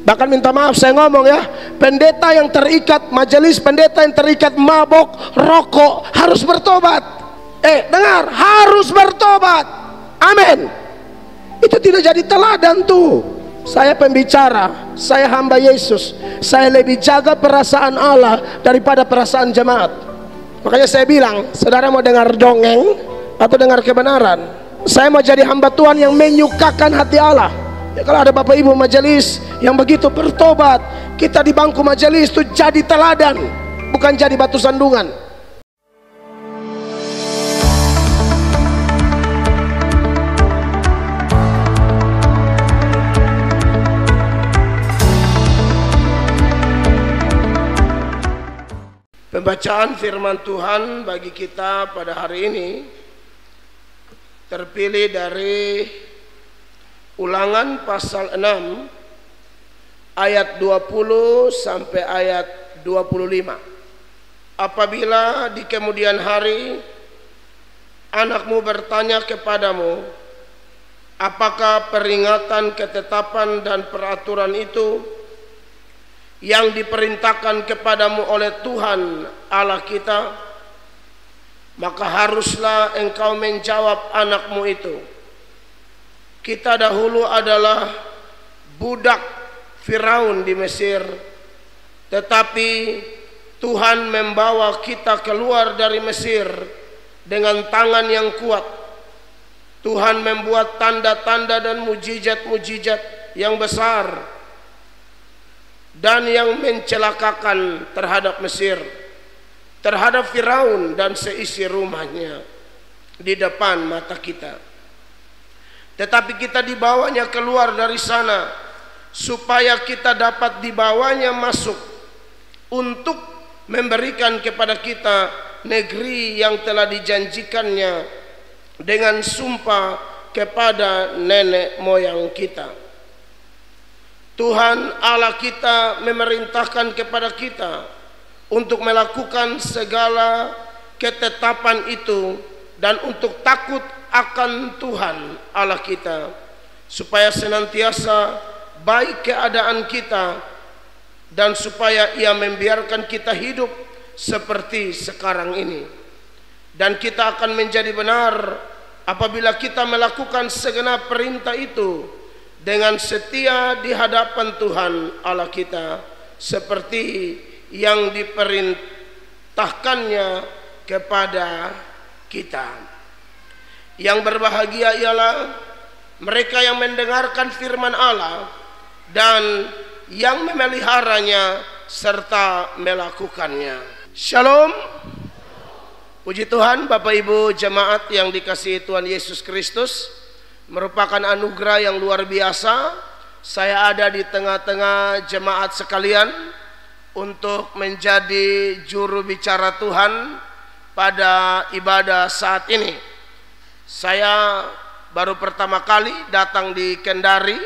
Bahkan minta maaf saya ngomong ya, pendeta yang terikat, majelis pendeta yang terikat mabok, rokok harus bertobat. Dengar, harus bertobat. Amin. Itu tidak jadi teladan tuh. Saya pembicara, saya hamba Yesus. Saya lebih jaga perasaan Allah daripada perasaan jemaat. Makanya saya bilang, saudara mau dengar dongeng atau dengar kebenaran? Saya mau jadi hamba Tuhan yang menyukakan hati Allah. Ya, kalau ada bapak ibu majelis yang begitu bertobat, kita di bangku majelis itu jadi teladan, bukan jadi batu sandungan. Pembacaan firman Tuhan bagi kita pada hari ini terpilih dari Ulangan pasal 6 ayat 20 sampai ayat 25. Apabila di kemudian hari anakmu bertanya kepadamu, apakah peringatan, ketetapan dan peraturan itu yang diperintahkan kepadamu oleh Tuhan Allah kita, maka haruslah engkau menjawab anakmu itu, kita dahulu adalah budak Firaun di Mesir, tetapi Tuhan membawa kita keluar dari Mesir dengan tangan yang kuat. Tuhan membuat tanda-tanda dan mujizat-mujizat yang besar dan yang mencelakakan terhadap Mesir, terhadap Firaun dan seisi rumahnya di depan mata kita. Tetapi kita dibawanya keluar dari sana supaya kita dapat dibawanya masuk untuk memberikan kepada kita negeri yang telah dijanjikannya dengan sumpah kepada nenek moyang kita. Tuhan Allah kita memerintahkan kepada kita untuk melakukan segala ketetapan itu dan untuk takut akan Tuhan Allah kita, supaya senantiasa baik keadaan kita dan supaya Ia membiarkan kita hidup seperti sekarang ini. Dan kita akan menjadi benar apabila kita melakukan segenap perintah itu dengan setia di hadapan Tuhan Allah kita, seperti yang diperintahkannya kepada kita. Yang berbahagia ialah mereka yang mendengarkan firman Allah dan yang memeliharanya serta melakukannya. Shalom. Puji Tuhan, Bapak Ibu jemaat yang dikasihi Tuhan Yesus Kristus, merupakan anugerah yang luar biasa saya ada di tengah-tengah jemaat sekalian untuk menjadi juru bicara Tuhan pada ibadah saat ini. Saya baru pertama kali datang di Kendari.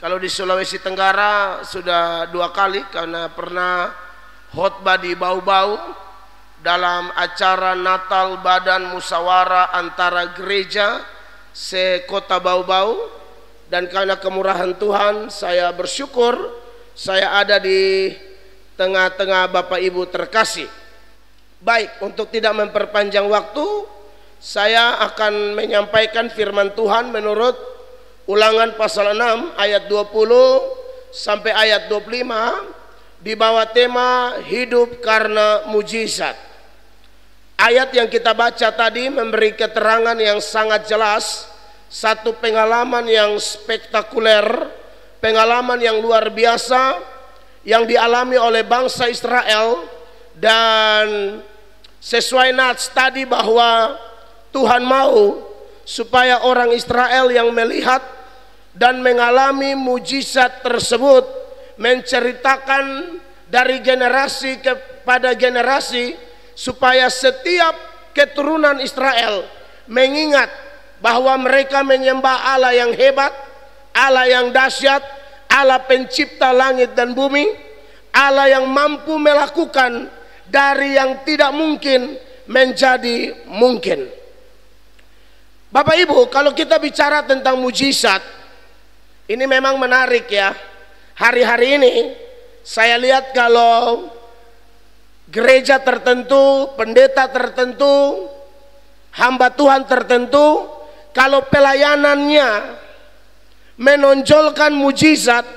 Kalau di Sulawesi Tenggara sudah 2 kali, karena pernah khotbah di Bau-Bau dalam acara Natal Badan Musyawarah antara gereja sekota Bau-Bau. Dan karena kemurahan Tuhan, saya bersyukur saya ada di tengah-tengah Bapak Ibu terkasih. Baik, untuk tidak memperpanjang waktu, saya akan menyampaikan firman Tuhan menurut Ulangan pasal 6 ayat 20 sampai ayat 25 di bawah tema hidup karena mujizat. Ayat yang kita baca tadi memberi keterangan yang sangat jelas, satu pengalaman yang spektakuler, pengalaman yang luar biasa yang dialami oleh bangsa Israel. Dan sesuai nats tadi bahwa Tuhan mau supaya orang Israel yang melihat dan mengalami mujizat tersebut menceritakan dari generasi kepada generasi, supaya setiap keturunan Israel mengingat bahwa mereka menyembah Allah yang hebat, Allah yang dahsyat, Allah pencipta langit dan bumi, Allah yang mampu melakukan dari yang tidak mungkin menjadi mungkin. Bapak Ibu, kalau kita bicara tentang mujizat, ini memang menarik ya. Hari-hari ini saya lihat kalau gereja tertentu, pendeta tertentu, hamba Tuhan tertentu, kalau pelayanannya menonjolkan mujizat,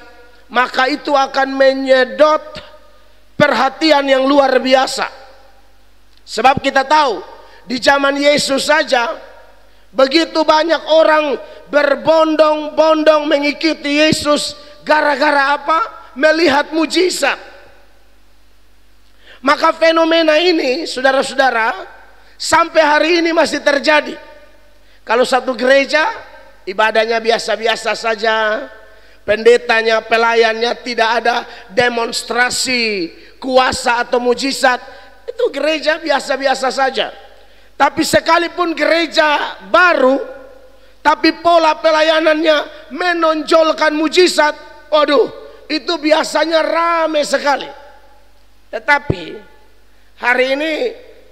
maka itu akan menyedot perhatian yang luar biasa. Sebab kita tahu di zaman Yesus saja begitu banyak orang berbondong-bondong mengikuti Yesus. Gara-gara apa? Melihat mujizat. Maka fenomena ini, saudara-saudara, sampai hari ini masih terjadi. Kalau satu gereja ibadahnya biasa-biasa saja, pendetanya, pelayannya tidak ada demonstrasi kuasa atau mujizat, itu gereja biasa-biasa saja. Tapi sekalipun gereja baru, tapi pola pelayanannya menonjolkan mujizat, waduh, itu biasanya ramai sekali. Tetapi hari ini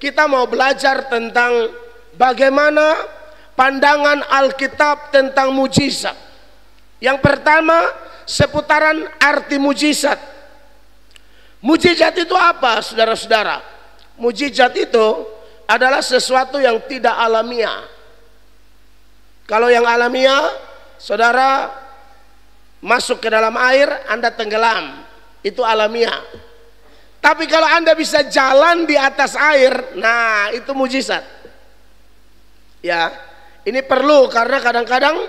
kita mau belajar tentang bagaimana pandangan Alkitab tentang mujizat. Yang pertama, seputaran arti mujizat. Mujizat itu apa, saudara-saudara? Mujizat itu adalah sesuatu yang tidak alamiah. Kalau yang alamiah, saudara masuk ke dalam air, Anda tenggelam, itu alamiah. Tapi kalau Anda bisa jalan di atas air, nah itu mujizat. Ya, ini perlu karena kadang-kadang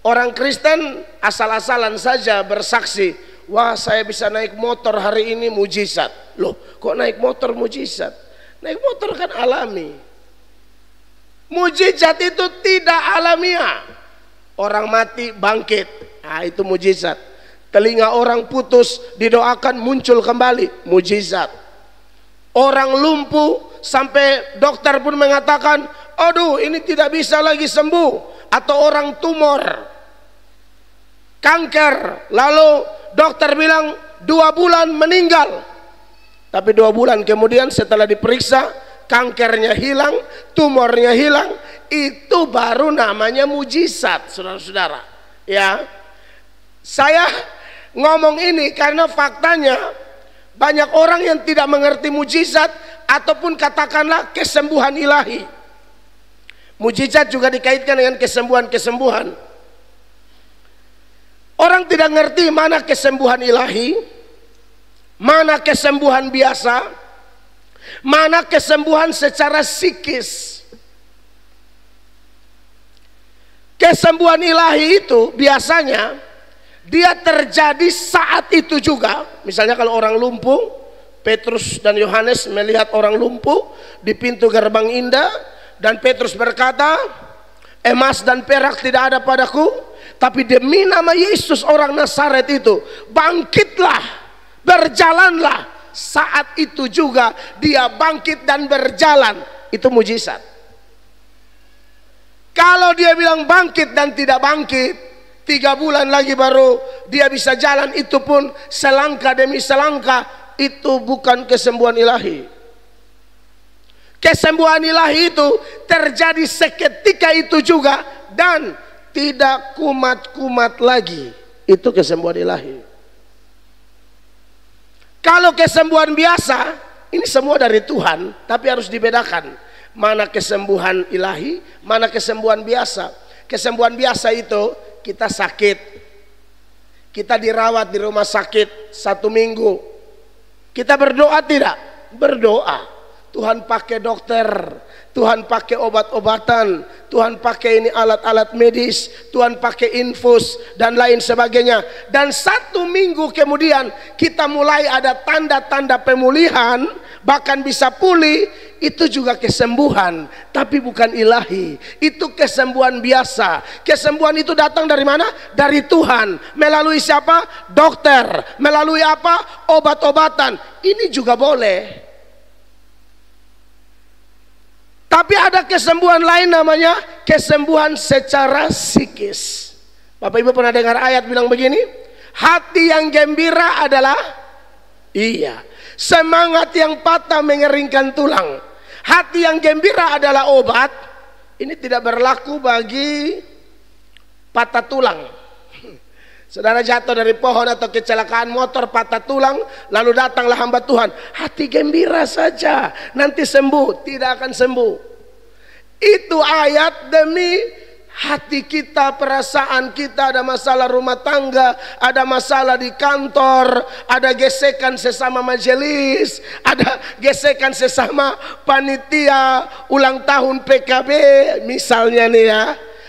orang Kristen asal-asalan saja bersaksi, wah saya bisa naik motor hari ini, mujizat. Loh, kok naik motor mujizat? Naik motor kan alami. Mujizat itu tidak alamiah. Orang mati bangkit, nah itu mujizat. Telinga orang putus didoakan muncul kembali, mujizat. Orang lumpuh sampai dokter pun mengatakan, aduh ini tidak bisa lagi sembuh. Atau orang tumor, kanker, lalu dokter bilang 2 bulan meninggal. Tapi 2 bulan kemudian setelah diperiksa, kankernya hilang, tumornya hilang. Itu baru namanya mujizat, saudara-saudara. Ya, saya ngomong ini karena faktanya banyak orang yang tidak mengerti mujizat ataupun katakanlah kesembuhan ilahi. Mujizat juga dikaitkan dengan kesembuhan-kesembuhan. Orang tidak ngerti mana kesembuhan ilahi, mana kesembuhan biasa, mana kesembuhan secara psikis. Kesembuhan ilahi itu biasanya dia terjadi saat itu juga. Misalnya kalau orang lumpuh, Petrus dan Yohanes melihat orang lumpuh di pintu gerbang indah, dan Petrus berkata, emas dan perak tidak ada padaku, tapi demi nama Yesus orang Nazaret itu, bangkitlah, berjalanlah. Saat itu juga dia bangkit dan berjalan. Itu mujizat. Kalau dia bilang bangkit dan tidak bangkit, 3 bulan lagi baru dia bisa jalan, itu pun selangkah demi selangkah, itu bukan kesembuhan ilahi. Kesembuhan ilahi itu terjadi seketika itu juga dan tidak kumat-kumat lagi. Itu kesembuhan ilahi. Kalau kesembuhan biasa, ini semua dari Tuhan, tapi harus dibedakan. Mana kesembuhan ilahi, mana kesembuhan biasa. Kesembuhan biasa itu kita sakit, kita dirawat di rumah sakit 1 minggu. Kita berdoa tidak? Berdoa. Tuhan pakai dokter, Tuhan pakai obat-obatan, Tuhan pakai ini alat-alat medis, Tuhan pakai infus dan lain sebagainya. Dan 1 minggu kemudian kita mulai ada tanda-tanda pemulihan, bahkan bisa pulih. Itu juga kesembuhan, tapi bukan ilahi. Itu kesembuhan biasa. Kesembuhan itu datang dari mana? Dari Tuhan. Melalui siapa? Dokter. Melalui apa? Obat-obatan. Ini juga boleh. Tapi ada kesembuhan lain namanya kesembuhan secara psikis. Bapak Ibu pernah dengar ayat bilang begini? Hati yang gembira adalah, iya, semangat yang patah mengeringkan tulang. Hati yang gembira adalah obat. Ini tidak berlaku bagi patah tulang. Saudara jatuh dari pohon atau kecelakaan motor, patah tulang, lalu datanglah hamba Tuhan, hati gembira saja, nanti sembuh. Tidak akan sembuh. Itu ayat demi hati kita, perasaan kita. Ada masalah rumah tangga, ada masalah di kantor, ada gesekan sesama majelis, ada gesekan sesama panitia ulang tahun PKB misalnya nih ya.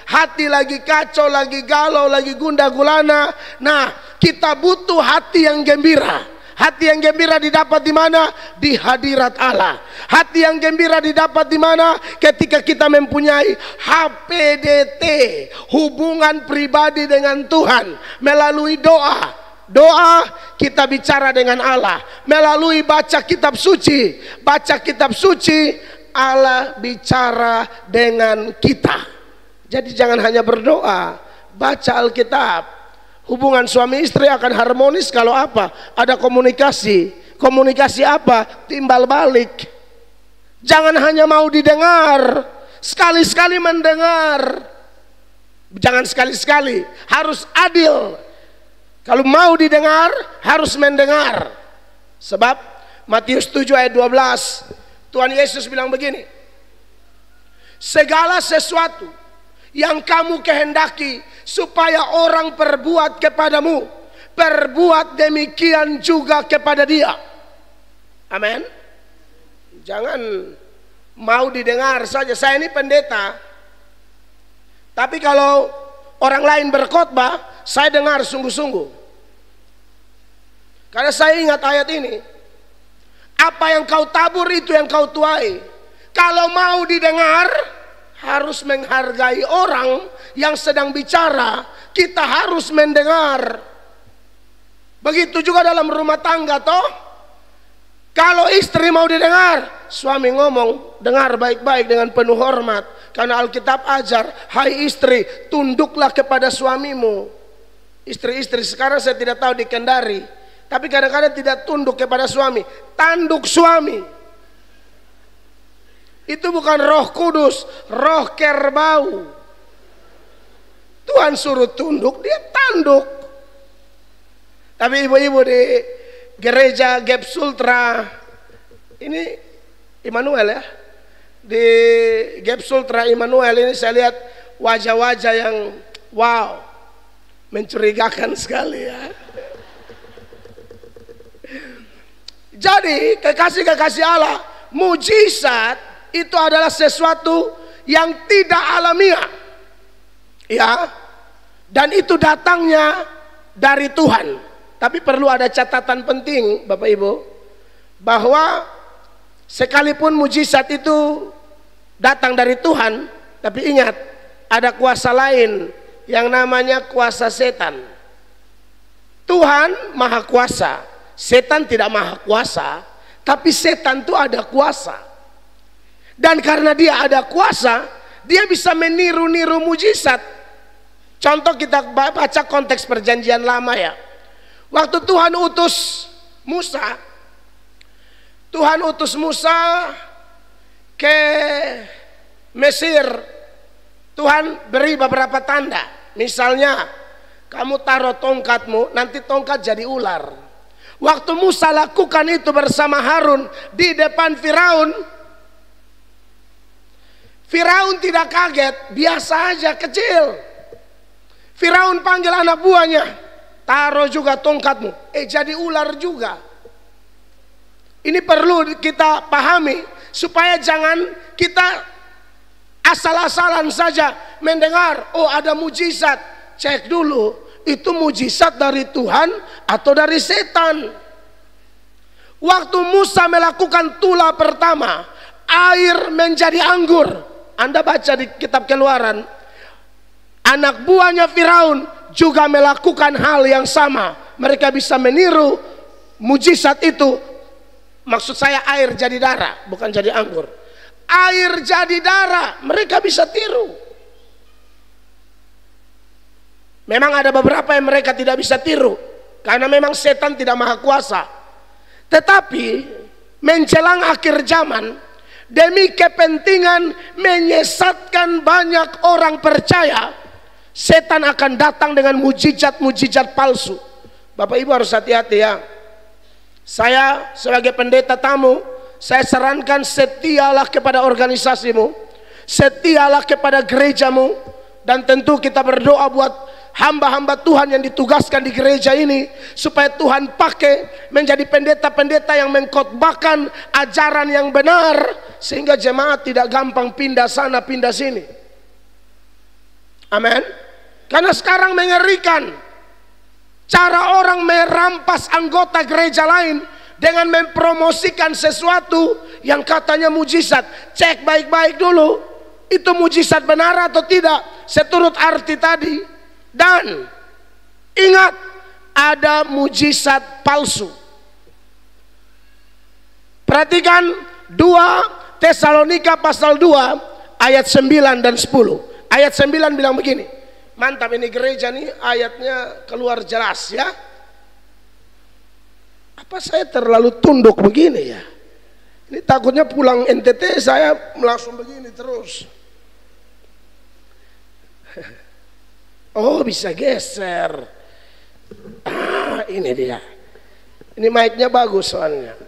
Hati lagi kacau, lagi galau, lagi gundah gulana. Nah, kita butuh hati yang gembira. Hati yang gembira didapat di mana? Di hadirat Allah. Hati yang gembira didapat di mana? Ketika kita mempunyai HPDT, hubungan pribadi dengan Tuhan, melalui doa. Doa kita bicara dengan Allah. Melalui baca kitab suci. Baca kitab suci, Allah bicara dengan kita. Jadi jangan hanya berdoa, baca Alkitab. Hubungan suami istri akan harmonis kalau apa? Ada komunikasi. Komunikasi apa? Timbal balik. Jangan hanya mau didengar, sekali-sekali mendengar. Jangan sekali-sekali, harus adil. Kalau mau didengar, harus mendengar. Sebab Matius 7 ayat 12, Tuhan Yesus bilang begini, segala sesuatu yang kamu kehendaki supaya orang perbuat kepadamu, perbuat demikian juga kepada dia. Amin. Jangan mau didengar saja. Saya ini pendeta, tapi kalau orang lain berkhotbah, saya dengar sungguh-sungguh. Karena saya ingat ayat ini, apa yang kau tabur itu yang kau tuai. Kalau mau didengar, harus menghargai orang yang sedang bicara. Kita harus mendengar. Begitu juga dalam rumah tangga toh. Kalau istri mau didengar, suami ngomong, dengar baik-baik dengan penuh hormat. Karena Alkitab ajar, hai istri, tunduklah kepada suamimu. Istri-istri sekarang saya tidak tahu di Kendari, tapi kadang-kadang tidak tunduk kepada suami. Tanduk suami. Itu bukan Roh Kudus, roh kerbau. Tuhan suruh tunduk, dia tanduk. Tapi ibu-ibu di gereja Gap Sultra, ini Immanuel ya, di Gap Sultra Immanuel ini saya lihat wajah-wajah yang wow, mencurigakan sekali ya. Jadi kekasih-kekasih Allah, mujizat itu adalah sesuatu yang tidak alamiah, ya, dan itu datangnya dari Tuhan. Tapi perlu ada catatan penting, Bapak Ibu, bahwa sekalipun mujizat itu datang dari Tuhan, tapi ingat, ada kuasa lain yang namanya kuasa setan. Tuhan maha kuasa, setan tidak maha kuasa, tapi setan itu ada kuasa. Dan karena dia ada kuasa, dia bisa meniru-niru mujizat. Contoh kita baca konteks perjanjian lama ya. Waktu Tuhan utus Musa, Tuhan utus Musa ke Mesir. Tuhan beri beberapa tanda. Misalnya, kamu taruh tongkatmu, nanti tongkat jadi ular. Waktu Musa lakukan itu bersama Harun di depan Firaun, Firaun tidak kaget, biasa aja, kecil. Firaun panggil anak buahnya, taruh juga tongkatmu, jadi ular juga. Ini perlu kita pahami supaya jangan kita asal-asalan saja mendengar, oh ada mujizat. Cek dulu, itu mujizat dari Tuhan atau dari setan. Waktu Musa melakukan tulah pertama, air menjadi anggur. Anda baca di kitab Keluaran, anak buahnya Firaun juga melakukan hal yang sama. Mereka bisa meniru mujizat itu. Maksud saya air jadi darah, bukan jadi anggur. Air jadi darah, mereka bisa tiru. Memang ada beberapa yang mereka tidak bisa tiru, karena memang setan tidak maha kuasa. Tetapi menjelang akhir zaman, demi kepentingan menyesatkan banyak orang percaya, setan akan datang dengan mujizat-mujizat palsu. Bapak Ibu harus hati-hati ya. Saya sebagai pendeta tamu, saya sarankan setialah kepada organisasimu, setialah kepada gerejamu, dan tentu kita berdoa buat hamba-hamba Tuhan yang ditugaskan di gereja ini, supaya Tuhan pakai menjadi pendeta-pendeta yang mengkhotbahkan ajaran yang benar, sehingga jemaat tidak gampang pindah sana pindah sini. Amin. Karena sekarang mengerikan cara orang merampas anggota gereja lain dengan mempromosikan sesuatu yang katanya mujizat. Cek baik-baik dulu, itu mujizat benar atau tidak seturut arti tadi. Dan ingat, ada mujizat palsu. Perhatikan 2 Tesalonika pasal 2 ayat 9 dan 10. Ayat 9 bilang begini. Mantap, ini gereja nih ayatnya keluar jelas ya. Apa saya terlalu tunduk begini ya? Ini takutnya pulang NTT saya langsung begini terus. Oh, bisa geser. Ini dia. Ini mic-nya bagus soalnya.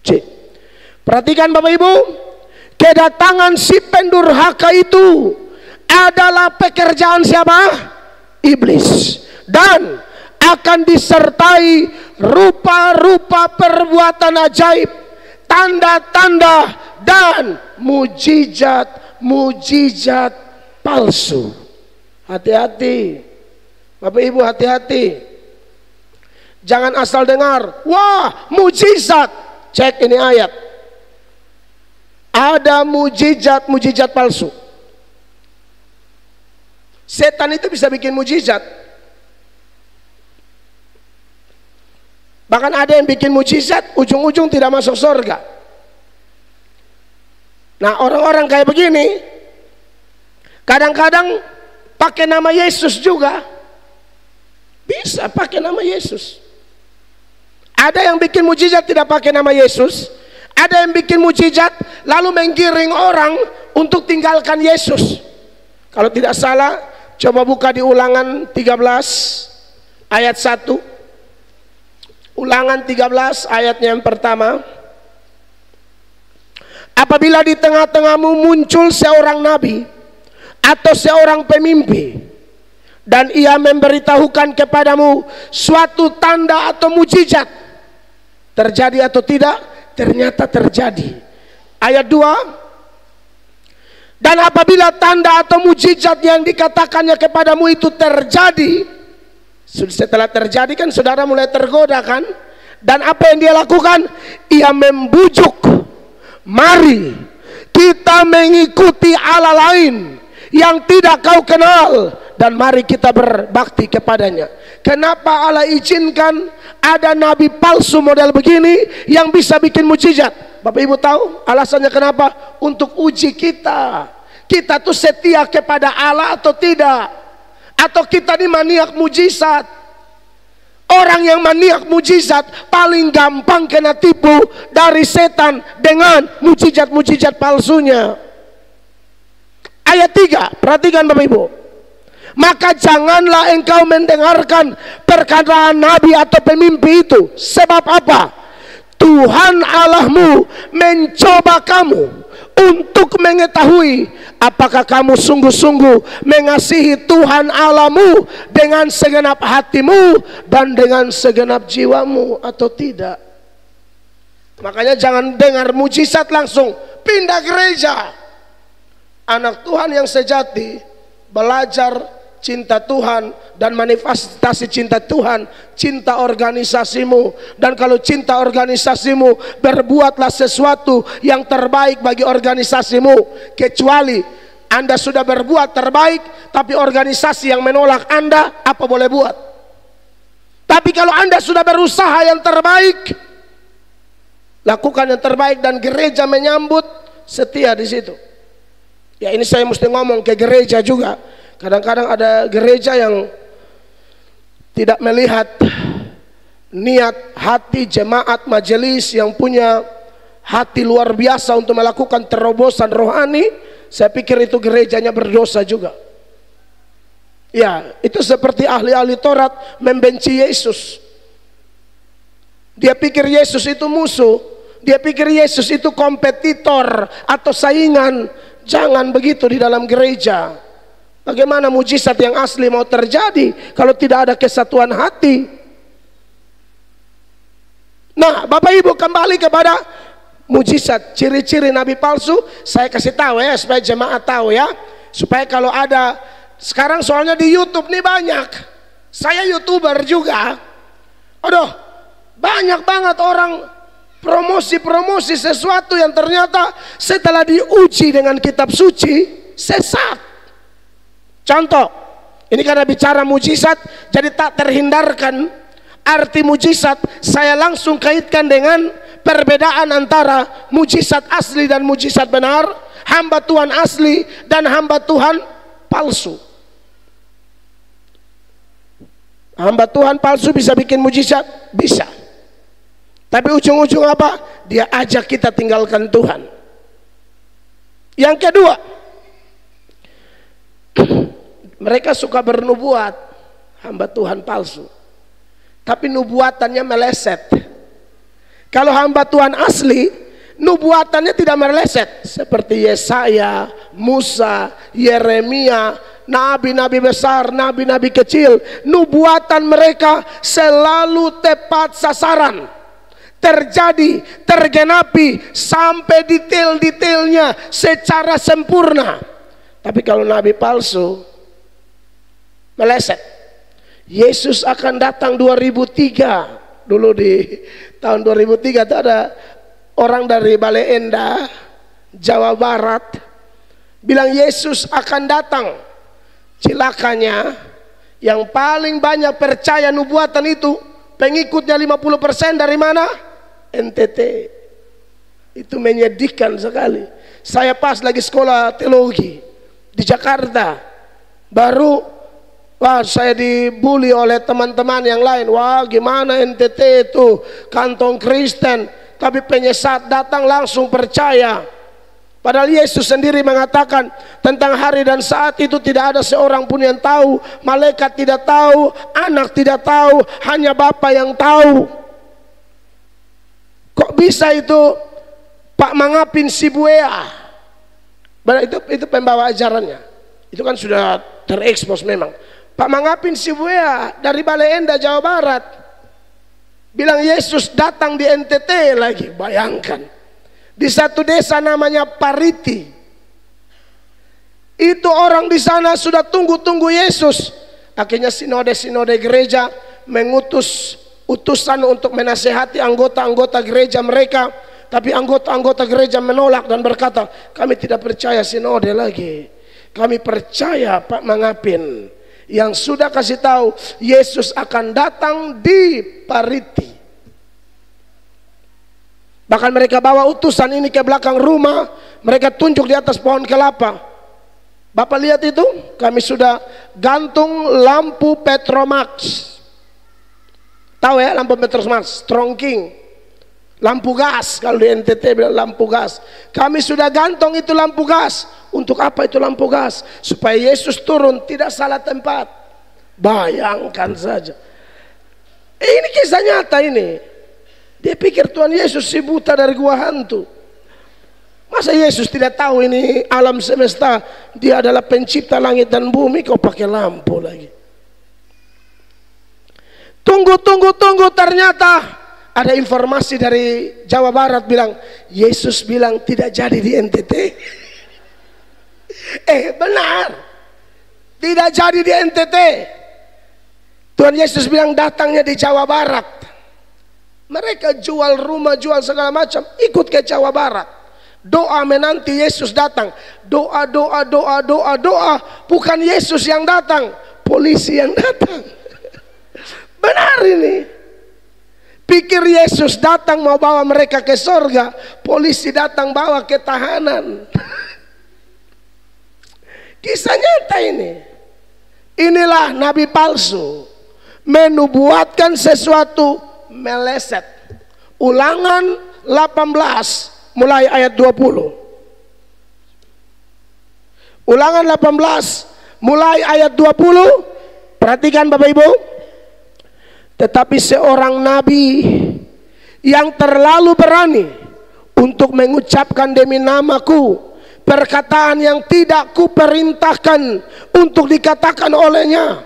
C. Perhatikan Bapak Ibu, kedatangan si pendurhaka itu adalah pekerjaan siapa? Iblis. Dan akan disertai rupa-rupa perbuatan ajaib, tanda-tanda dan mujizat palsu. Hati-hati Bapak Ibu, hati-hati. Jangan asal dengar, wah mujizat. Cek ini ayat. Ada mujizat palsu. Setan itu bisa bikin mujizat. Bahkan ada yang bikin mujizat, ujung-ujung tidak masuk surga. Nah, orang-orang kayak begini kadang-kadang pakai nama Yesus juga. Bisa pakai nama Yesus. Ada yang bikin mujizat tidak pakai nama Yesus. Ada yang bikin mujizat lalu menggiring orang untuk tinggalkan Yesus. Kalau tidak salah, coba buka di Ulangan 13 ayat 1. Ulangan 13 ayatnya yang pertama. Apabila di tengah-tengahmu muncul seorang nabi atau seorang pemimpi, dan ia memberitahukan kepadamu suatu tanda atau mujizat, terjadi atau tidak? Ternyata terjadi. Ayat 2. Dan apabila tanda atau mujizat yang dikatakannya kepadamu itu terjadi, setelah terjadi kan saudara mulai tergoda kan? Dan apa yang dia lakukan? Ia membujuk, mari kita mengikuti Allah lain yang tidak kau kenal, dan mari kita berbakti kepadanya. Kenapa Allah izinkan ada nabi palsu model begini yang bisa bikin mujizat? Bapak Ibu tahu alasannya kenapa? Untuk uji kita. Kita tuh setia kepada Allah atau tidak? Atau kita ini maniak mujizat? Orang yang maniak mujizat paling gampang kena tipu dari setan dengan mujizat-mujizat palsunya. Ayat 3, perhatikan Bapak Ibu. Maka janganlah engkau mendengarkan perkataan nabi atau pemimpi itu. Sebab apa? Tuhan Allahmu mencoba kamu untuk mengetahui apakah kamu sungguh-sungguh mengasihi Tuhan Allahmu dengan segenap hatimu dan dengan segenap jiwamu atau tidak. Makanya jangan dengar mujizat langsung pindah gereja. Anak Tuhan yang sejati belajar cinta Tuhan dan manifestasi cinta Tuhan, cinta organisasimu. Dan kalau cinta organisasimu, berbuatlah sesuatu yang terbaik bagi organisasimu. Kecuali Anda sudah berbuat terbaik tapi organisasi yang menolak Anda, apa boleh buat? Tapi kalau Anda sudah berusaha yang terbaik, lakukan yang terbaik dan gereja menyambut, setia di situ. Ya, ini saya mesti ngomong ke gereja juga. Kadang-kadang ada gereja yang tidak melihat niat hati jemaat majelis yang punya hati luar biasa untuk melakukan terobosan rohani, Saya pikir itu gerejanya berdosa juga. Ya, itu seperti ahli-ahli Taurat membenci Yesus. Dia pikir Yesus itu musuh. Dia pikir Yesus itu kompetitor atau saingan. Jangan begitu di dalam gereja. Bagaimana mujizat yang asli mau terjadi kalau tidak ada kesatuan hati? Nah, Bapak Ibu, kembali kepada mujizat, ciri-ciri nabi palsu. Saya kasih tahu ya, supaya jemaat tahu ya. Supaya kalau ada, sekarang soalnya di YouTube nih banyak. Saya YouTuber juga. Aduh, banyak banget orang promosi sesuatu yang ternyata setelah diuji dengan kitab suci sesat. Contoh, ini karena bicara mujizat, jadi tak terhindarkan arti mujizat. Saya langsung kaitkan dengan perbedaan antara mujizat asli dan mujizat benar, hamba Tuhan asli dan hamba Tuhan palsu. Hamba Tuhan palsu bisa bikin mujizat? Bisa. Tapi ujung-ujung apa? Dia ajak kita tinggalkan Tuhan. Yang kedua, mereka suka bernubuat, hamba Tuhan palsu, tapi nubuatannya meleset. Kalau hamba Tuhan asli, nubuatannya tidak meleset, seperti Yesaya, Musa, Yeremia, nabi-nabi besar, nabi-nabi kecil. Nubuatan mereka selalu tepat sasaran, terjadi, tergenapi sampai detail-detailnya secara sempurna. Tapi kalau nabi palsu meleset. Yesus akan datang 2003. Dulu di tahun 2003 itu ada orang dari Bale Endah, Jawa Barat, bilang Yesus akan datang. Cilakanya yang paling banyak percaya nubuatan itu, pengikutnya 50% dari mana? NTT. Itu menyedihkan sekali. Saya pas lagi sekolah teologi di Jakarta, baru saya dibully oleh teman-teman yang lain. Wah, gimana NTT itu kantong Kristen, tapi penyesat datang langsung percaya. Padahal Yesus sendiri mengatakan tentang hari dan saat itu tidak ada seorang pun yang tahu, malaikat tidak tahu, anak tidak tahu, hanya Bapa yang tahu. Kok bisa itu Pak Mangapin Sibuea? Itu pembawa ajarannya. Itu kan sudah terekspos memang. Pak Mangapin Sibuea dari Bale Endah, Jawa Barat, bilang Yesus datang di NTT lagi. Bayangkan, di satu desa namanya Pariti, itu orang di sana sudah tunggu-tunggu Yesus. Akhirnya sinode gereja mengutus utusan untuk menasehati anggota-anggota gereja mereka. Tapi anggota-anggota gereja menolak dan berkata, kami tidak percaya sinode lagi. Kami percaya Pak Mangapin yang sudah kasih tahu Yesus akan datang di Pariti. Bahkan mereka bawa utusan ini ke belakang rumah, mereka tunjuk di atas pohon kelapa. Bapak lihat itu, kami sudah gantung lampu Petromax. Tahu ya lampu Petromax, Strong King, lampu gas. Kalau di NTT bilang lampu gas. Kami sudah gantung itu lampu gas. Untuk apa itu lampu gas? Supaya Yesus turun tidak salah tempat. Bayangkan saja. Ini kisah nyata ini. Dia pikir Tuhan Yesus si buta dari gua hantu. Masa Yesus tidak tahu ini alam semesta? Dia adalah pencipta langit dan bumi, kau pakai lampu lagi. Tunggu, ternyata ada informasi dari Jawa Barat bilang, Yesus bilang tidak jadi di NTT. Benar, tidak jadi di NTT. Tuhan Yesus bilang datangnya di Jawa Barat. Mereka jual rumah, jual segala macam, ikut ke Jawa Barat. Doa menanti Yesus datang. Doa. Bukan Yesus yang datang, polisi yang datang. Benar ini. Pikir Yesus datang mau bawa mereka ke sorga, polisi datang bawa ke tahanan. Kisah nyata ini. Inilah nabi palsu, menubuatkan sesuatu meleset. Ulangan 18 mulai ayat 20. Ulangan 18 mulai ayat 20. Perhatikan Bapak Ibu. Tetapi seorang nabi yang terlalu berani untuk mengucapkan demi namaku perkataan yang tidak kuperintahkan untuk dikatakan olehnya,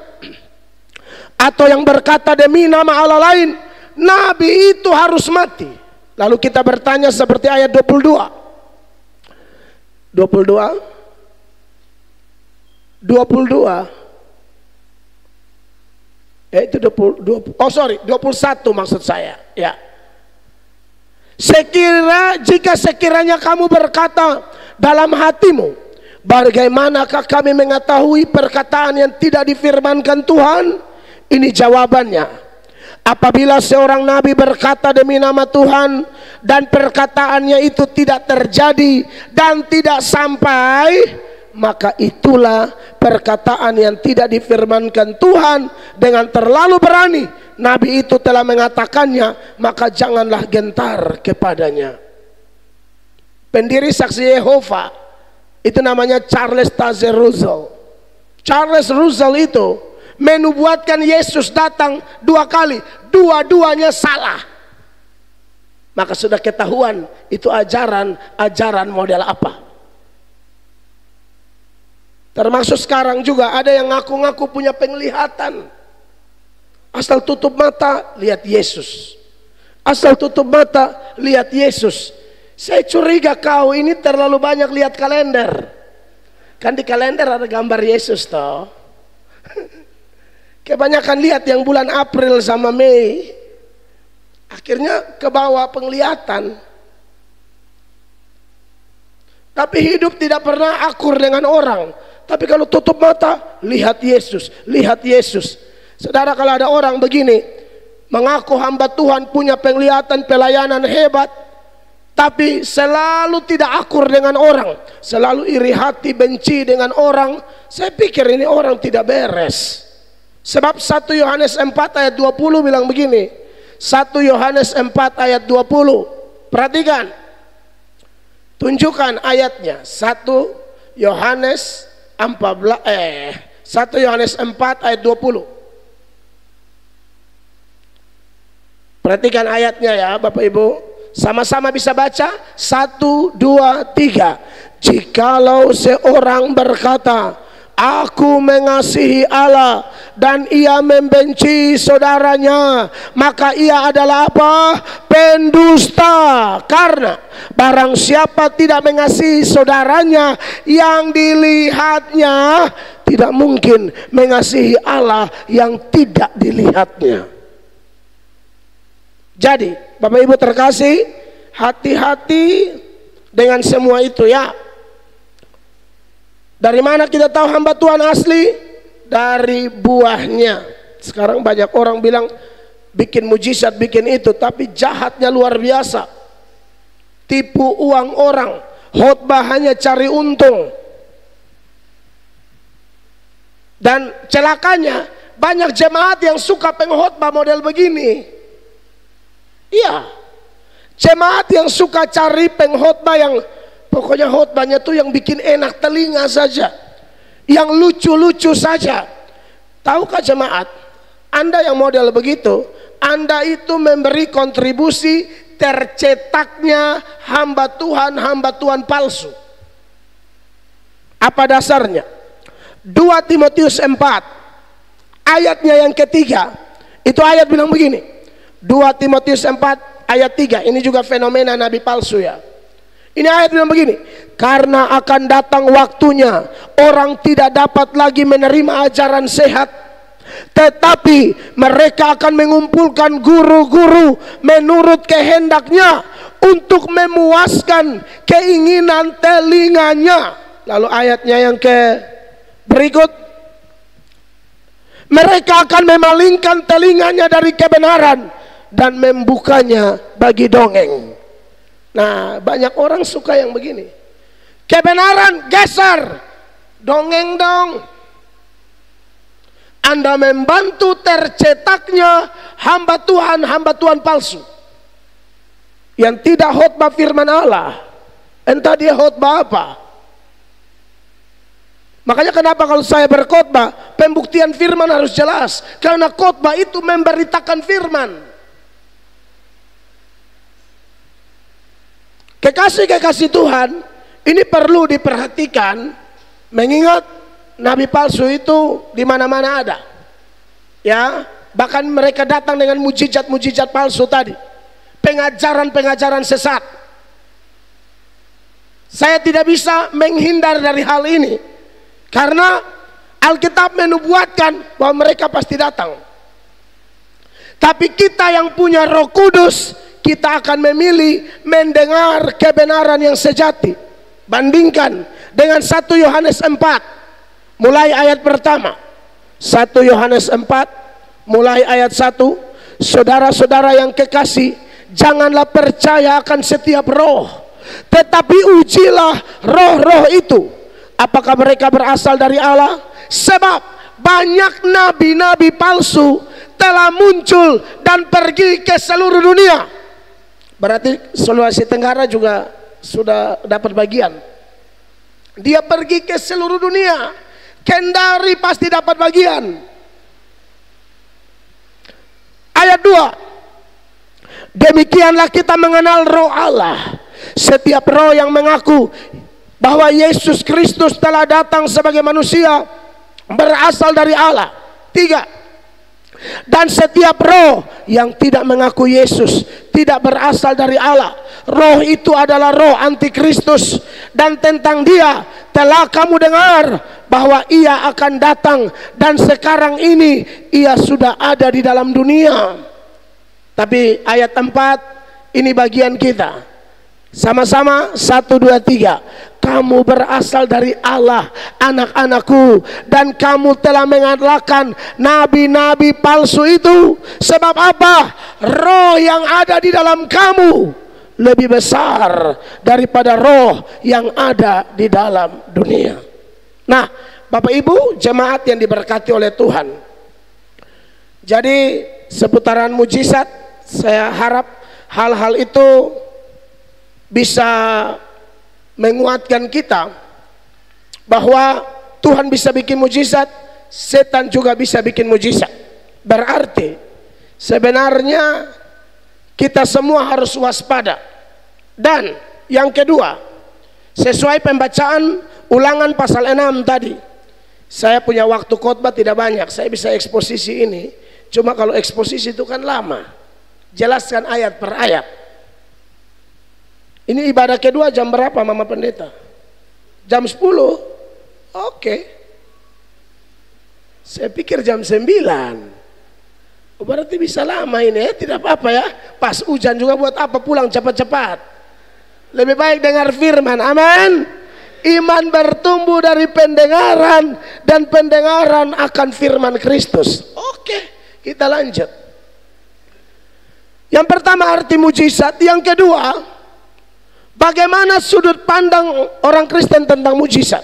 atau yang berkata demi nama Allah lain, nabi itu harus mati. Lalu kita bertanya seperti ayat 22. Itu 21 maksud saya, ya. Jika sekiranya kamu berkata dalam hatimu, bagaimanakah kami mengetahui perkataan yang tidak difirmankan Tuhan? Ini jawabannya. Apabila seorang nabi berkata demi nama Tuhan dan perkataannya itu tidak terjadi dan tidak sampai, maka itulah perkataan yang tidak difirmankan Tuhan dengan terlalu berani. Nabi itu telah mengatakannya, maka janganlah gentar kepadanya. Pendiri Saksi Yehova itu namanya Charles Taze Russell. Charles Russell itu menubuatkan Yesus datang 2 kali, dua-duanya salah. Maka sudah ketahuan itu ajaran model apa. Termasuk sekarang juga ada yang ngaku-ngaku punya penglihatan. Asal tutup mata lihat Yesus. Asal tutup mata lihat Yesus. Saya curiga kau ini terlalu banyak lihat kalender. Kan di kalender ada gambar Yesus toh. Kebanyakan lihat yang bulan April sama Mei. Akhirnya kebawa penglihatan. Tapi hidup tidak pernah akur dengan orang. Tapi kalau tutup mata lihat Yesus, lihat Yesus. Saudara, kalau ada orang begini mengaku hamba Tuhan, punya penglihatan, pelayanan hebat, tapi selalu tidak akur dengan orang, selalu iri hati, benci dengan orang, saya pikir ini orang tidak beres. Sebab 1 Yohanes 4 ayat 20 bilang begini. 1 Yohanes 4 ayat 20. Perhatikan. Tunjukkan ayatnya. 1 Yohanes 4 ayat 20. Perhatikan ayatnya ya Bapak Ibu. Sama-sama bisa baca. 1, 2, 3. Jikalau seorang berkata, aku mengasihi Allah, dan ia membenci saudaranya, maka ia adalah apa? Pendusta. Karena barang siapa tidak mengasihi saudaranya yang dilihatnya, tidak mungkin mengasihi Allah yang tidak dilihatnya. Jadi Bapak Ibu terkasih, hati-hati dengan semua itu ya. Dari mana kita tahu hamba Tuhan asli? Dari buahnya. Sekarang banyak orang bilang bikin mujizat, bikin itu, tapi jahatnya luar biasa. Tipu uang orang, khotbah hanya cari untung. Dan celakanya banyak jemaat yang suka pengkhotbah model begini. Iya, jemaat yang suka cari pengkhotbah yang pokoknya khotbahnya tuh yang bikin enak telinga saja, yang lucu-lucu saja. Tahukah jemaat, Anda yang model begitu, Anda itu memberi kontribusi tercetaknya hamba Tuhan palsu. Apa dasarnya? 2 Timotius 4 ayatnya yang ketiga, itu ayat bilang begini. 2 Timotius 4 ayat 3. Ini juga fenomena nabi palsu ya. Ini ayat bilang begini. Karena akan datang waktunya orang tidak dapat lagi menerima ajaran sehat, tetapi mereka akan mengumpulkan guru-guru menurut kehendaknya untuk memuaskan keinginan telinganya. Lalu ayatnya yang berikut. Mereka akan memalingkan telinganya dari kebenaran dan membukanya bagi dongeng. Nah, banyak orang suka yang begini. Kebenaran geser, dongeng dong. Anda membantu tercetaknya hamba Tuhan palsu yang tidak khotbah firman Allah. Entah dia khotbah apa. Makanya kenapa kalau saya berkhotbah, pembuktian firman harus jelas. Karena khotbah itu memberitakan firman. Kekasih-kekasih Tuhan, ini perlu diperhatikan, mengingat nabi palsu itu di mana-mana ada. Ya, bahkan mereka datang dengan mujizat-mujizat palsu tadi. Pengajaran-pengajaran sesat. Saya tidak bisa menghindar dari hal ini. Karena Alkitab menubuatkan bahwa mereka pasti datang. Tapi kita yang punya Roh Kudus, kita akan memilih mendengar kebenaran yang sejati. Bandingkan dengan 1 Yohanes 4 mulai ayat pertama. 1 Yohanes 4 mulai ayat 1. Saudara-saudara yang kekasih, janganlah percaya akan setiap roh, tetapi ujilah roh-roh itu apakah mereka berasal dari Allah. Sebab banyak nabi-nabi palsu telah muncul dan pergi ke seluruh dunia. Berarti Sulawesi Tenggara juga sudah dapat bagian. Dia pergi ke seluruh dunia. Kendari pasti dapat bagian. Ayat 2. Demikianlah kita mengenal roh Allah. Setiap roh yang mengaku bahwa Yesus Kristus telah datang sebagai manusia berasal dari Allah. 3. Dan setiap roh yang tidak mengaku Yesus tidak berasal dari Allah. Roh itu adalah roh antikristus, dan tentang dia telah kamu dengar bahwa ia akan datang, dan sekarang ini ia sudah ada di dalam dunia. Tapi ayat 4 ini bagian kita. Sama-sama 1, 2, 3. Kamu berasal dari Allah, anak-anakku, dan kamu telah mengalahkan nabi-nabi palsu itu. Sebab apa? Roh yang ada di dalam kamu lebih besar daripada roh yang ada di dalam dunia. Nah, Bapak Ibu jemaat yang diberkati oleh Tuhan, jadi seputaran mujizat, saya harap hal-hal itu bisa menguatkan kita bahwa Tuhan bisa bikin mujizat, setan juga bisa bikin mujizat. Berarti sebenarnya kita semua harus waspada. Dan yang kedua, sesuai pembacaan Ulangan pasal 6 tadi, saya punya waktu khotbah tidak banyak, saya bisa eksposisi ini. Cuma kalau eksposisi itu kan lama, jelaskan ayat per ayat. Ini ibadah kedua jam berapa Mama Pendeta? Jam 10? Oke. Saya pikir jam 9. Oh, berarti bisa lama ini ya, tidak apa-apa ya. Pas hujan juga buat apa pulang cepat-cepat. Lebih baik dengar firman, amin. Iman bertumbuh dari pendengaran, dan pendengaran akan firman Kristus. Oke, kita lanjut. Yang pertama arti mujizat, yang kedua bagaimana sudut pandang orang Kristen tentang mujizat.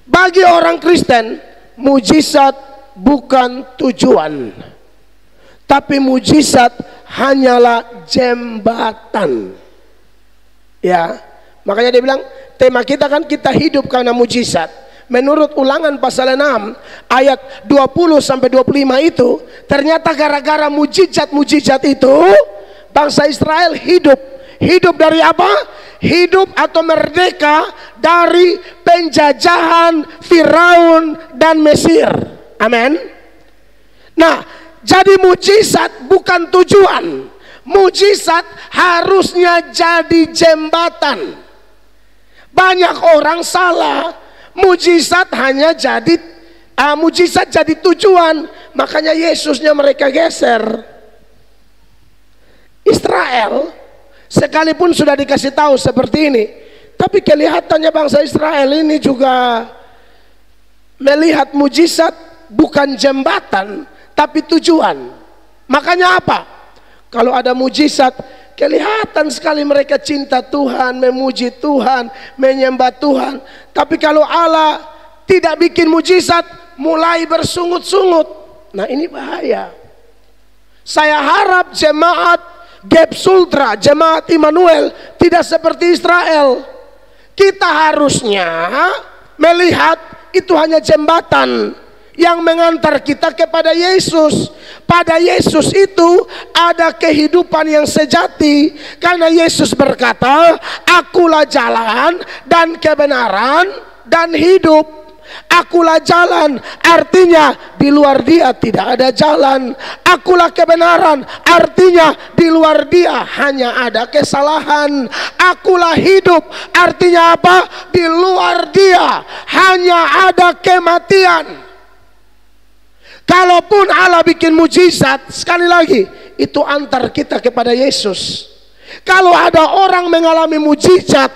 Bagi orang Kristen, mujizat bukan tujuan, tapi mujizat hanyalah jembatan. Ya, makanya dia bilang tema kita kan kita hidup karena mujizat. Menurut Ulangan pasal 6 ayat 20-25 itu, ternyata gara-gara mujizat-mujizat itu bangsa Israel hidup. Hidup dari apa? Hidup atau merdeka dari penjajahan Firaun dan Mesir. Amin. Nah, jadi mujizat bukan tujuan. Mujizat harusnya jadi jembatan. Banyak orang salah, mujizat hanya jadi mujizat jadi tujuan. Makanya Yesusnya mereka geser. Israel sekalipun sudah dikasih tahu seperti ini, tapi kelihatannya bangsa Israel ini juga melihat mujizat bukan jembatan tapi tujuan. Makanya apa? Kalau ada mujizat, kelihatan sekali mereka cinta Tuhan, memuji Tuhan, menyembah Tuhan. Tapi kalau Allah tidak bikin mujizat, mulai bersungut-sungut. Nah, ini bahaya. Saya harap jemaat Gap Sultra, jemaat Immanuel tidak seperti Israel. Kita harusnya melihat itu hanya jembatan yang mengantar kita kepada Yesus. Pada Yesus itu ada kehidupan yang sejati, karena Yesus berkata, "Akulah jalan dan kebenaran dan hidup." Akulah jalan, artinya di luar Dia tidak ada jalan. Akulah kebenaran, artinya di luar Dia hanya ada kesalahan. Akulah hidup, artinya apa? Di luar Dia hanya ada kematian. Kalaupun Allah bikin mujizat, sekali lagi, itu antar kita kepada Yesus. Kalau ada orang mengalami mujizat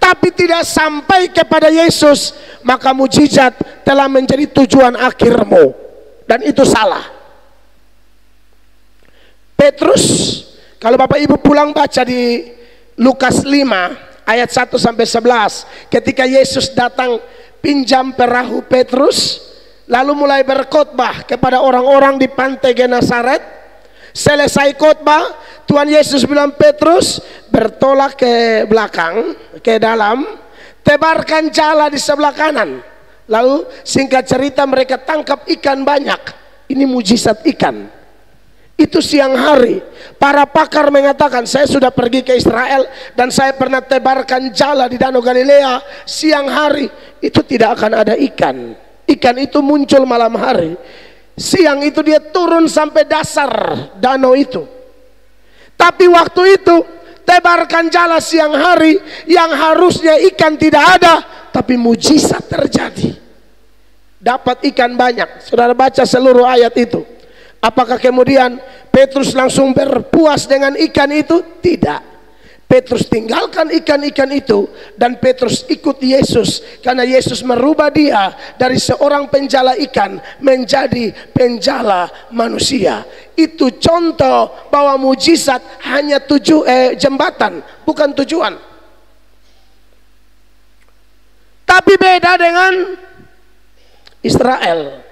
tapi tidak sampai kepada Yesus, maka mujizat telah menjadi tujuan akhirmu, dan itu salah. Petrus, kalau Bapak Ibu pulang baca di Lukas 5 ayat 1 sampai 11, ketika Yesus datang pinjam perahu Petrus, lalu mulai berkhotbah kepada orang-orang di pantai Genesaret. Selesai khotbah, Tuhan Yesus bilang, "Petrus, bertolak ke belakang, ke dalam, tebarkan jala di sebelah kanan." Lalu singkat cerita mereka tangkap ikan banyak. Ini mujizat ikan. Itu siang hari. Para pakar mengatakan, saya sudah pergi ke Israel dan saya pernah tebarkan jala di Danau Galilea siang hari. Itu tidak akan ada ikan. Ikan itu muncul malam hari. Siang itu dia turun sampai dasar danau itu. Tapi waktu itu tebarkan jala siang hari, yang harusnya ikan tidak ada, tapi mujizat terjadi. Dapat ikan banyak. Saudara baca seluruh ayat itu. Apakah kemudian Petrus langsung berpuas dengan ikan itu? Tidak. Petrus tinggalkan ikan-ikan itu dan Petrus ikut Yesus, karena Yesus merubah dia dari seorang penjala ikan menjadi penjala manusia. Itu contoh bahwa mujizat hanya jembatan, bukan tujuan. Tapi beda dengan Israel.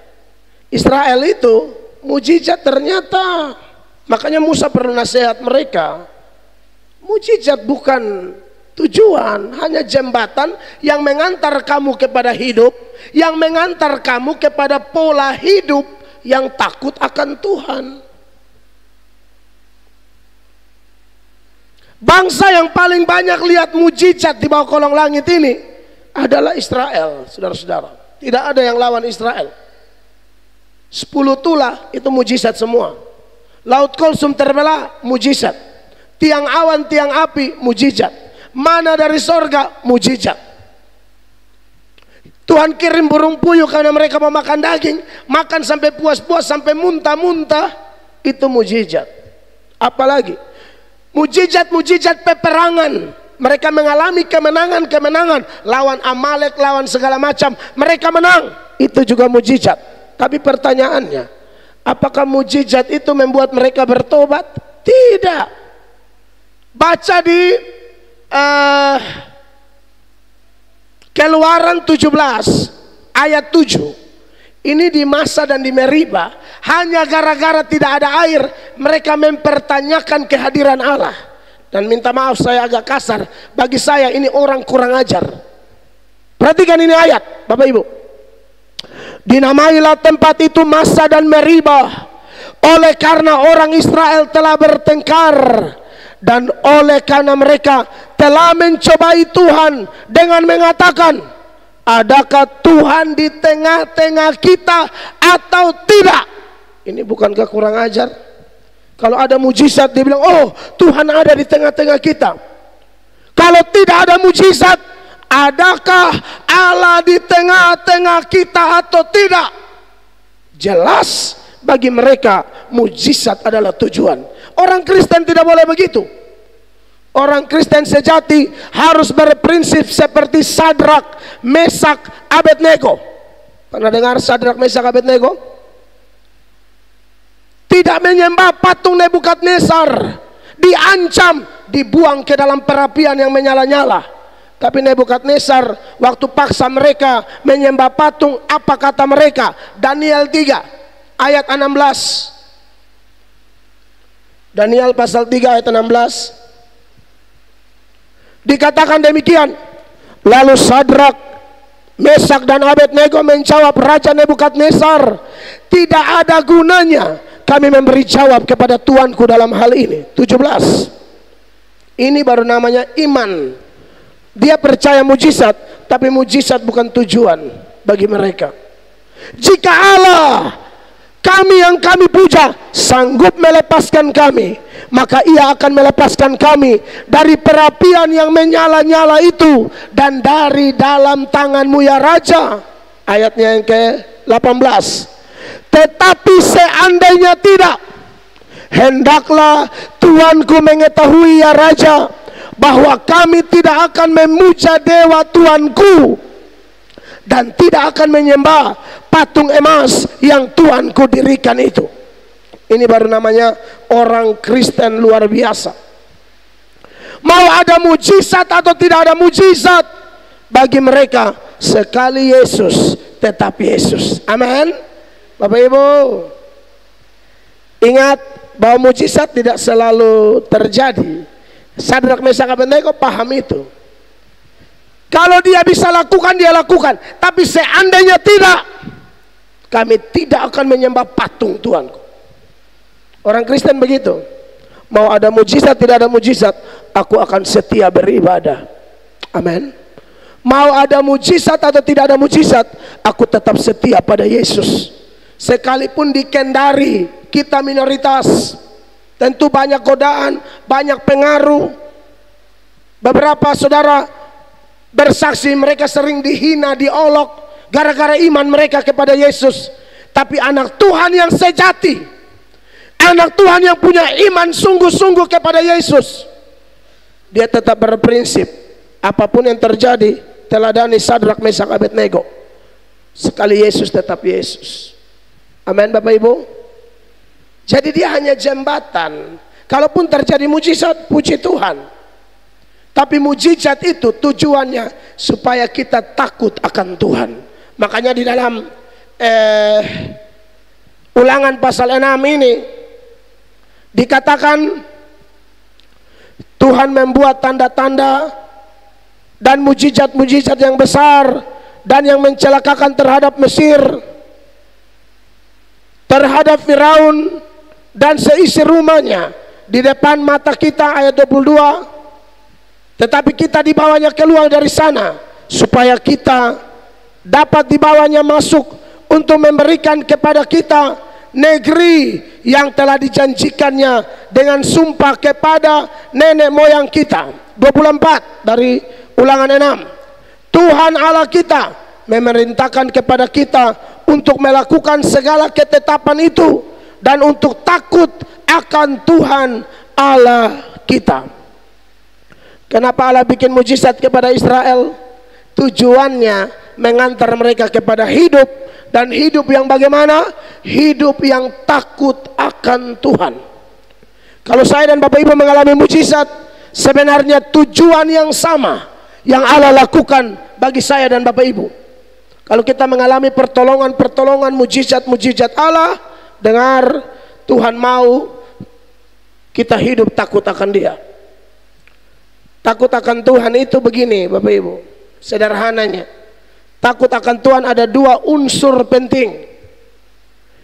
Israel itu mujizat ternyata, makanya Musa perlu nasihat mereka. Mujizat bukan tujuan, hanya jembatan yang mengantar kamu kepada hidup, yang mengantar kamu kepada pola hidup yang takut akan Tuhan. Bangsa yang paling banyak lihat mujizat di bawah kolong langit ini adalah Israel, saudara-saudara. Tidak ada yang lawan Israel. 10 tulah itu mujizat semua. Laut Kulsum terbelah, mujizat. Tiang awan, tiang api, mujizat. Mana dari sorga, mujizat. Tuhan kirim burung puyuh karena mereka mau makan daging, makan sampai puas-puas, sampai muntah-muntah, itu mujizat. Apalagi mujizat-mujizat peperangan, mereka mengalami kemenangan-kemenangan lawan Amalek, lawan segala macam, mereka menang, itu juga mujizat. Tapi pertanyaannya, apakah mujizat itu membuat mereka bertobat? Tidak. Baca di Keluaran 17 ayat 7. Ini di Masa dan di Meriba, hanya gara-gara tidak ada air mereka mempertanyakan kehadiran Allah. Dan minta maaf saya agak kasar, bagi saya ini orang kurang ajar. Perhatikan ini ayat, Bapak Ibu. Dinamailah tempat itu Masa dan Meriba, oleh karena orang Israel telah bertengkar, dan oleh karena mereka telah mencobai Tuhan dengan mengatakan, adakah Tuhan di tengah-tengah kita atau tidak? Ini bukankah kurang ajar? Kalau ada mujizat dia bilang, oh Tuhan ada di tengah-tengah kita. Kalau tidak ada mujizat, adakah Allah di tengah-tengah kita atau tidak? Jelas bagi mereka mujizat adalah tujuan. Orang Kristen tidak boleh begitu. Orang Kristen sejati harus berprinsip seperti Sadrak, Mesak, Abednego. Pernah dengar Sadrak, Mesak, Abednego? Tidak menyembah patung Nebukadnezar, diancam dibuang ke dalam perapian yang menyala-nyala. Tapi Nebukadnezar waktu paksa mereka menyembah patung, apa kata mereka? Daniel 3 ayat 16. Daniel pasal 3 ayat 16 dikatakan demikian. Lalu Sadrak, Mesak dan Abednego menjawab Raja Nebukadnezar, tidak ada gunanya kami memberi jawab kepada Tuanku dalam hal ini. 17. Ini baru namanya iman. Dia percaya mujizat, tapi mujizat bukan tujuan bagi mereka. Jika Allah kami yang kami puja sanggup melepaskan kami, maka Ia akan melepaskan kami dari perapian yang menyala-nyala itu dan dari dalam tanganmu ya Raja. Ayatnya yang ke-18. Tetapi seandainya tidak, hendaklah Tuanku mengetahui ya Raja, bahwa kami tidak akan memuja dewa Tuanku dan tidak akan menyembah patung emas yang Tuanku dirikan itu. Ini baru namanya orang Kristen luar biasa. Mau ada mujizat atau tidak ada mujizat, bagi mereka sekali Yesus tetap Yesus. Amin. Bapak Ibu, ingat bahwa mujizat tidak selalu terjadi. Sadrak Mesak Abednego paham itu. Kalau dia bisa lakukan, dia lakukan. Tapi seandainya tidak, kami tidak akan menyembah patung Tuanku. Orang Kristen begitu. Mau ada mujizat, tidak ada mujizat, aku akan setia beribadah. Amin. Mau ada mujizat atau tidak ada mujizat, aku tetap setia pada Yesus. Sekalipun di Kendari kita minoritas, tentu banyak godaan, banyak pengaruh. Beberapa saudara bersaksi mereka sering dihina, diolok gara-gara iman mereka kepada Yesus. Tapi anak Tuhan yang sejati, anak Tuhan yang punya iman sungguh-sungguh kepada Yesus, dia tetap berprinsip, apapun yang terjadi, teladani Sadrak Mesak Abednego, sekali Yesus tetap Yesus. Amin Bapak Ibu. Jadi dia hanya jembatan. Kalaupun terjadi mujizat, puji Tuhan. Tapi mujizat itu tujuannya supaya kita takut akan Tuhan. Makanya di dalam Ulangan pasal 6 ini dikatakan Tuhan membuat tanda-tanda dan mujizat-mujizat yang besar dan yang mencelakakan terhadap Mesir, terhadap Firaun dan seisi rumahnya di depan mata kita. Ayat 22. Tetapi kita dibawanya keluar dari sana supaya kita dapat dibawanya masuk untuk memberikan kepada kita negeri yang telah dijanjikannya dengan sumpah kepada nenek moyang kita. 24 dari Ulangan 6. Tuhan Allah kita memerintahkan kepada kita untuk melakukan segala ketetapan itu dan untuk takut akan Tuhan Allah kita. Kenapa Allah bikin mujizat kepada Israel? Tujuannya mengantar mereka kepada hidup, dan hidup yang bagaimana? Hidup yang takut akan Tuhan. Kalau saya dan Bapak Ibu mengalami mujizat, sebenarnya tujuan yang sama yang Allah lakukan bagi saya dan Bapak Ibu. Kalau kita mengalami pertolongan-pertolongan, mujizat-mujizat Allah, dengar, Tuhan mau kita hidup takut akan Dia. Takut akan Tuhan itu begini Bapak Ibu, sederhananya. Takut akan Tuhan ada dua unsur penting.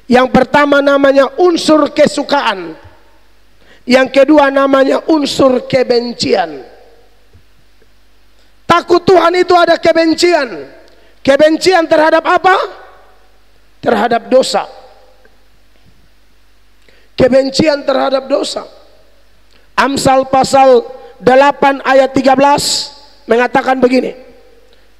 Yang pertama namanya unsur kesukaan, yang kedua namanya unsur kebencian. Takut Tuhan itu ada kebencian. Kebencian terhadap apa? Terhadap dosa. Kebencian terhadap dosa. Amsal pasal 8 ayat 13 mengatakan begini.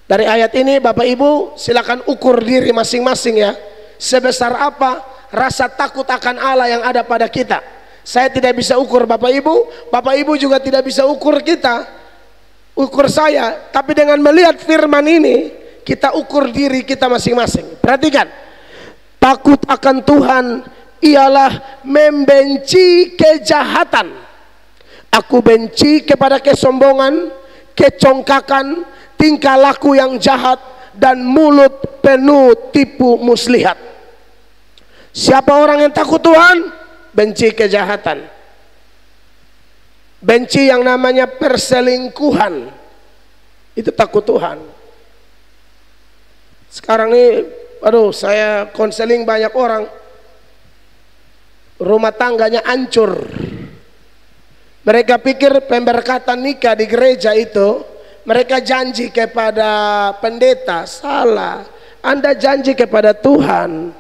Dari ayat ini Bapak Ibu silakan ukur diri masing-masing ya. Sebesar apa rasa takut akan Allah yang ada pada kita. Saya tidak bisa ukur Bapak Ibu juga tidak bisa ukur kita, ukur saya. Tapi dengan melihat firman ini, kita ukur diri kita masing-masing. Perhatikan, takut akan Tuhan ialah membenci kejahatan. Aku benci kepada kesombongan, kecongkakan, tingkah laku yang jahat, dan mulut penuh tipu muslihat. Siapa orang yang takut Tuhan? Benci kejahatan, benci yang namanya perselingkuhan, itu takut Tuhan. Sekarang ini, aduh, saya konseling banyak orang, rumah tangganya hancur. Mereka pikir pemberkatan nikah di gereja itu, mereka janji kepada pendeta. Salah. Anda janji kepada Tuhan.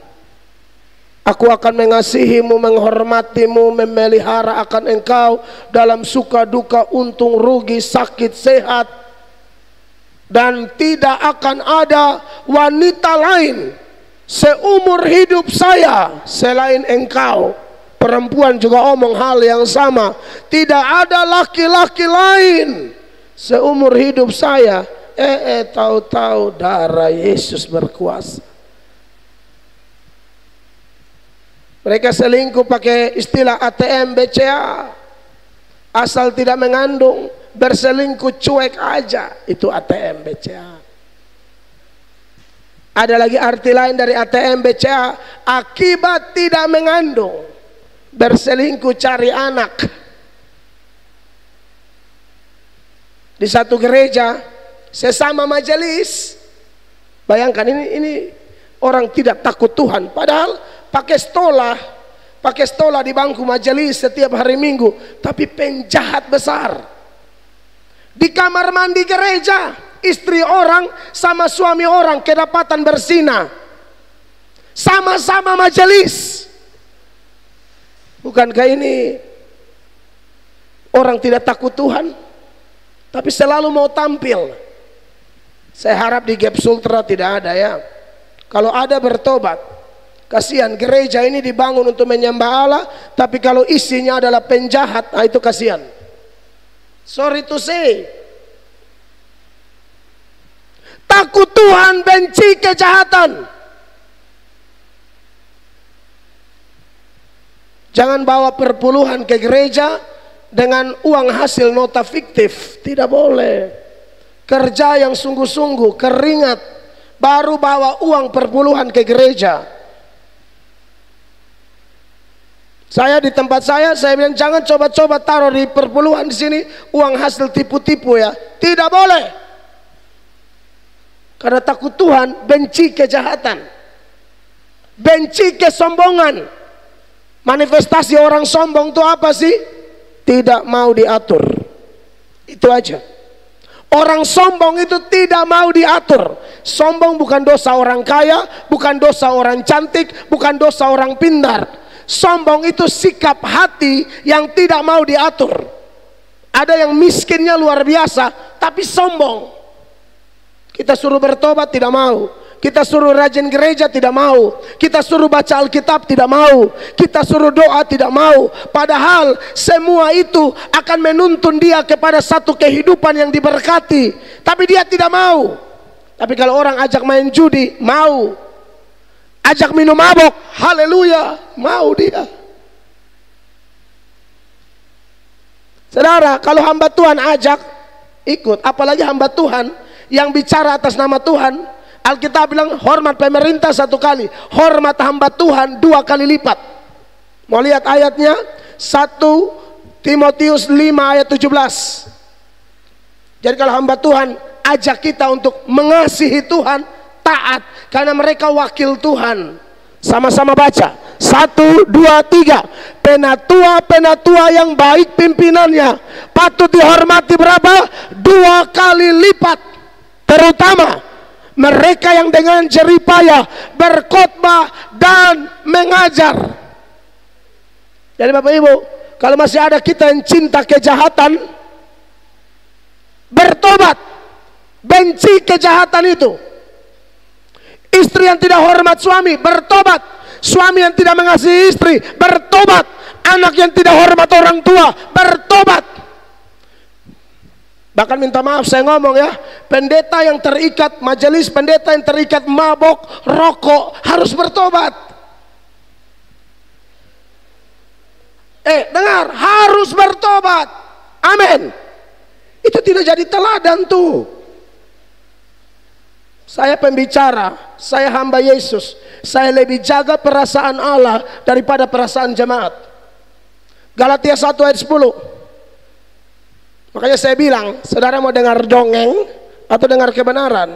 Aku akan mengasihimu, menghormatimu, memelihara akan engkau dalam suka duka, untung rugi, sakit sehat. Dan tidak akan ada wanita lain seumur hidup saya selain engkau. Perempuan juga omong hal yang sama. Tidak ada laki-laki lain seumur hidup saya. Tahu-tahu darah Yesus berkuasa. Mereka selingkuh pakai istilah ATM BCA. Asal tidak mengandung, berselingkuh cuek aja, itu ATM BCA. Ada lagi arti lain dari ATM BCA, akibat tidak mengandung, berselingkuh cari anak. Di satu gereja, sesama majelis, bayangkan ini orang tidak takut Tuhan, padahal pakai stola di bangku majelis setiap hari Minggu, tapi penjahat besar. Di kamar mandi gereja, istri orang sama suami orang kedapatan berzina, sama-sama majelis. Bukankah ini orang tidak takut Tuhan, tapi selalu mau tampil? Saya harap di Gap Sultra tidak ada ya. Kalau ada bertobat. Kasihan, gereja ini dibangun untuk menyembah Allah, tapi kalau isinya adalah penjahat, nah itu kasihan. Sorry to say. Takut Tuhan, benci kejahatan. Jangan bawa perpuluhan ke gereja dengan uang hasil nota fiktif. Tidak boleh. Kerja yang sungguh-sungguh, keringat, baru bawa uang perpuluhan ke gereja. Saya di tempat saya bilang jangan coba-coba taruh di perpuluhan di sini uang hasil tipu-tipu ya. Tidak boleh. Karena takut Tuhan, benci kejahatan, benci kesombongan. Manifestasi orang sombong itu apa sih? Tidak mau diatur. Itu aja. Orang sombong itu tidak mau diatur. Sombong bukan dosa orang kaya, bukan dosa orang cantik, bukan dosa orang pintar. Sombong itu sikap hati yang tidak mau diatur. Ada yang miskinnya luar biasa tapi sombong. Kita suruh bertobat tidak mau, kita suruh rajin gereja tidak mau, kita suruh baca Alkitab tidak mau, kita suruh doa tidak mau. Padahal semua itu akan menuntun dia kepada satu kehidupan yang diberkati, tapi dia tidak mau. Tapi kalau orang ajak main judi, mau. Ajak minum mabok, haleluya, mau dia. Saudara, kalau hamba Tuhan ajak, ikut. Apalagi hamba Tuhan yang bicara atas nama Tuhan. Alkitab bilang hormat pemerintah 1 kali, hormat hamba Tuhan 2 kali lipat. Mau lihat ayatnya? 1 Timotius 5 ayat 17. Jadi kalau hamba Tuhan ajak kita untuk mengasihi Tuhan, taat, karena mereka wakil Tuhan. Sama-sama baca 1, 2, 3. Penatua-penatua yang baik pimpinannya patut dihormati berapa? 2 kali lipat. Terutama mereka yang dengan jeripayah berkhotbah dan mengajar. Jadi Bapak Ibu, kalau masih ada kita yang cinta kejahatan, bertobat, benci kejahatan itu. Istri yang tidak hormat suami, bertobat. Suami yang tidak mengasihi istri, bertobat. Anak yang tidak hormat orang tua, bertobat. Bahkan minta maaf saya ngomong ya, pendeta yang terikat, majelis pendeta yang terikat mabok, rokok, harus bertobat. Dengar, harus bertobat. Amin. Itu tidak jadi teladan tuh. Saya pembicara, saya hamba Yesus, saya lebih jaga perasaan Allah daripada perasaan jemaat. Galatia 1 ayat 10. Makanya saya bilang, saudara mau dengar dongeng atau dengar kebenaran?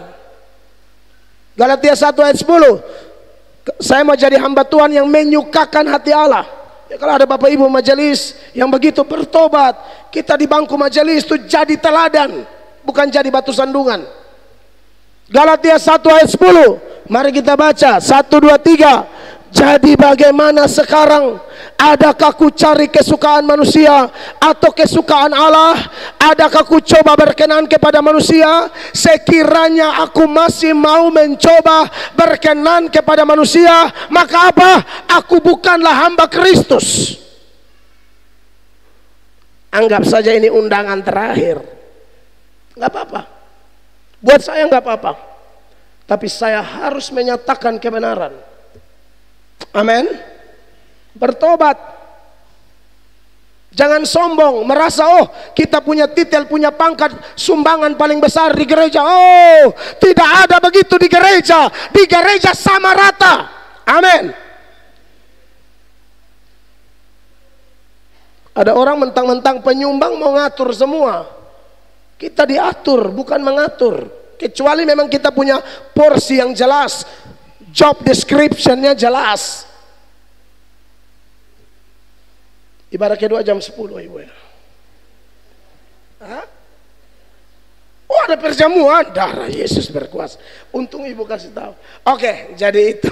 Galatia 1 ayat 10. Saya mau jadi hamba Tuhan yang menyukakan hati Allah. Ya, kalau ada Bapak Ibu majelis yang begitu bertobat, kita di bangku majelis itu jadi teladan, bukan jadi batu sandungan. Galatia 1 ayat 10. Mari kita baca 1, 2, 3. Jadi bagaimana sekarang? Adakah ku cari kesukaan manusia atau kesukaan Allah? Adakah ku coba berkenan kepada manusia? Sekiranya aku masih mau mencoba berkenan kepada manusia, maka apa? Aku bukanlah hamba Kristus. Anggap saja ini undangan terakhir. Gak apa-apa. Buat saya gak apa-apa. Tapi saya harus menyatakan kebenaran. Amin. Bertobat. Jangan sombong, merasa oh kita punya titel, punya pangkat, sumbangan paling besar di gereja. Oh, tidak ada begitu di gereja. Di gereja sama rata. Amin. Ada orang mentang-mentang penyumbang mau ngatur semua. Kita diatur, bukan mengatur. Kecuali memang kita punya porsi yang jelas, job description-nya jelas. Ibarat kedua jam 10 Ibu ya. Hah? Oh, ada perjamuan, darah Yesus berkuasa. Untung Ibu kasih tahu. Oke, jadi itu.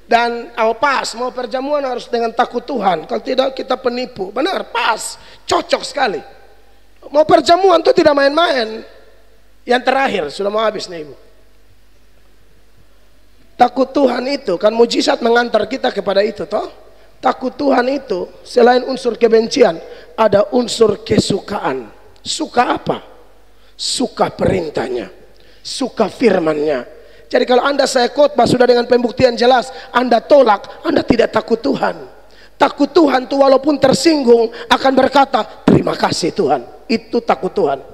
Dan pas mau perjamuan harus dengan takut Tuhan. Kalau tidak kita penipu. Benar, pas, cocok sekali. Mau perjamuan tuh tidak main-main. Yang terakhir sudah mau habis nih Ibu. Takut Tuhan itu kan mujizat mengantar kita kepada itu toh. Takut Tuhan itu selain unsur kebencian, ada unsur kesukaan. Suka apa? Suka perintahnya, suka firmannya. Jadi kalau Anda saya khotbah sudah dengan pembuktian jelas, Anda tolak, Anda tidak takut Tuhan. Takut Tuhan tuh walaupun tersinggung akan berkata, terima kasih Tuhan. Itu takut Tuhan.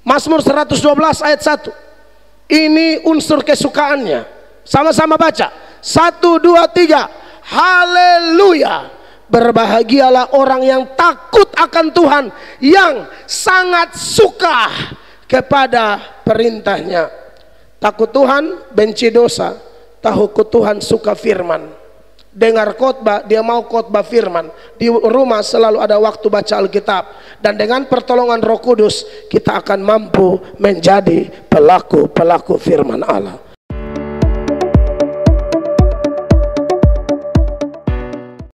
Mazmur 112 ayat 1. Ini unsur kesukaannya. Sama-sama baca. 1, 2, 3. Haleluya. Berbahagialah orang yang takut akan Tuhan, yang sangat suka kepada perintahnya. Takut Tuhan, benci dosa. Takut Tuhan, suka firman. Dengar khotbah, dia mau khotbah firman. Di rumah selalu ada waktu baca Alkitab. Dan dengan pertolongan Roh Kudus, kita akan mampu menjadi pelaku-pelaku firman Allah.